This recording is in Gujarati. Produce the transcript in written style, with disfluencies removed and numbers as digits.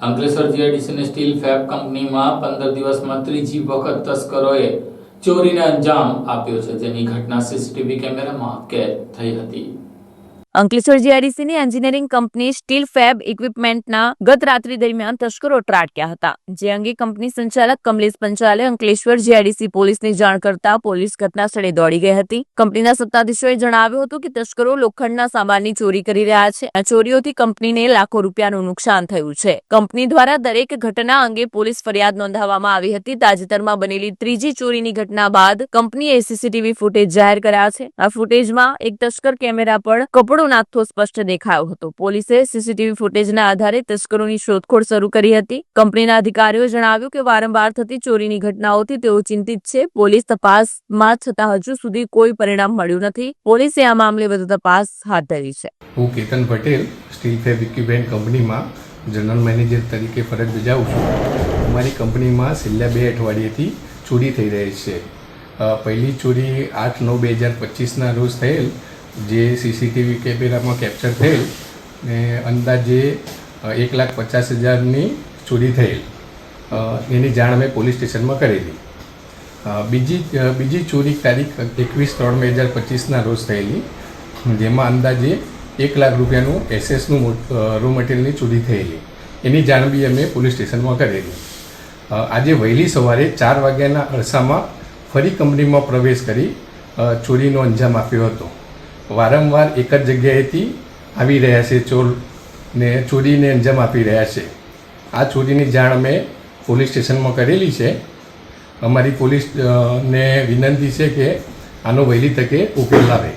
અંકલેશ્વર જીઆઈડીસીની સ્ટીલ ફેબ કંપનીમાં 15 દિવસમાં ત્રીજી વખત તસ્કરોએ ચોરીને અંજામ આપ્યો છે, જેની ઘટના સીસીટીવી કેમેરામાં કેદ થઈ હતી। અંકલેશ્વર જીઆઈડીસીની એન્જિનિયરિંગ કંપની સ્ટીલ ફેબ ઇક્વિપમેન્ટના ગત રાત્રિ દરમિયાન તસ્કરો ત્રાટક્યા હતા, જે અંગે કંપની સંચાલક કમલેશ પંચાલે અંકલેશ્વર જીઆઈડીસી પોલીસને જાણ કરતા પોલીસ ઘટના સ્થળે દોડી ગઈ હતી। કંપનીના સત્તાધીશોએ જણાવ્યું હતું કે તસ્કરો લોખંડના સામાનની ચોરી કરી રહ્યા છે। આ ચોરીઓથી કંપનીને લાખો રૂપિયાનું નુકસાન થયું છે। કંપની દ્વારા દરેક ઘટના અંગે પોલીસ ફરિયાદ નોંધાવવામાં આવી હતી। તાજેતરમાં બનેલી ત્રીજી ચોરીની ઘટના બાદ કંપનીએ સીસીટીવી ફૂટેજ જાહેર કર્યા છે। આ ફૂટેજમાં એક તસ્કર કેમેરા પર કપડો નાખતો સ્પષ્ટ દેખાયો હતો। પોલીસે સીસીટીવી ફૂટેજના આધારે તસ્કરોની શોધખોળ શરૂ કરી હતી। કંપનીના અધિકારીઓએ જણાવ્યું કે વારંવાર થતી ચોરીની ઘટનાઓથી તેઓ ચિંતિત છે। પોલીસ તપાસમાં છતાં હજુ સુધી કોઈ પરિણામ મળ્યું નથી। પોલીસે આ મામલે વધુ તપાસ હાથ ધરી છે। હું Ketan Patel steel fab equipment કંપનીમાં જનરલ મેનેજર તરીકે ફરજ બજાવું છું। અમારી કંપનીમાં છેલ્લા 2 અઠવાડિયેથી ચોરી થઈ રહી છે। પહેલી ચોરી 8/9/2025ના રોજ થયેલ, જે સીસીટીવી કેમેરામાં કેપ્ચર થયેલ ને અંદાજે 1,50,000ની ચોરી થયેલ, એની જાણ અમે પોલીસ સ્ટેશનમાં કરેલી। બીજી ચોરી તારીખ 21/3/2025ના રોજ થયેલી, જેમાં અંદાજે 1 લાખ રૂપિયાનું એસએસનું રો મટીરિયલની ચોરી થયેલી, એની જાણ બી અમે પોલીસ સ્ટેશનમાં કરેલી। આજે વહેલી સવારે 4 વાગ્યાના અરસામાં ફરી કંપનીમાં પ્રવેશ કરી ચોરીનો અંજામ આપ્યો હતો। વારંવાર એક જ જગ્યાએથી આવી રહ્યા છે ચોર ને ચોરીને અંજામ આપી રહ્યા છે। આ ચોરીની જાણ અમે પોલીસ સ્ટેશનમાં કરેલી છે। અમારી પોલીસને વિનંતી છે કે આનો વહેલી તકે ઉકેલ લાવે।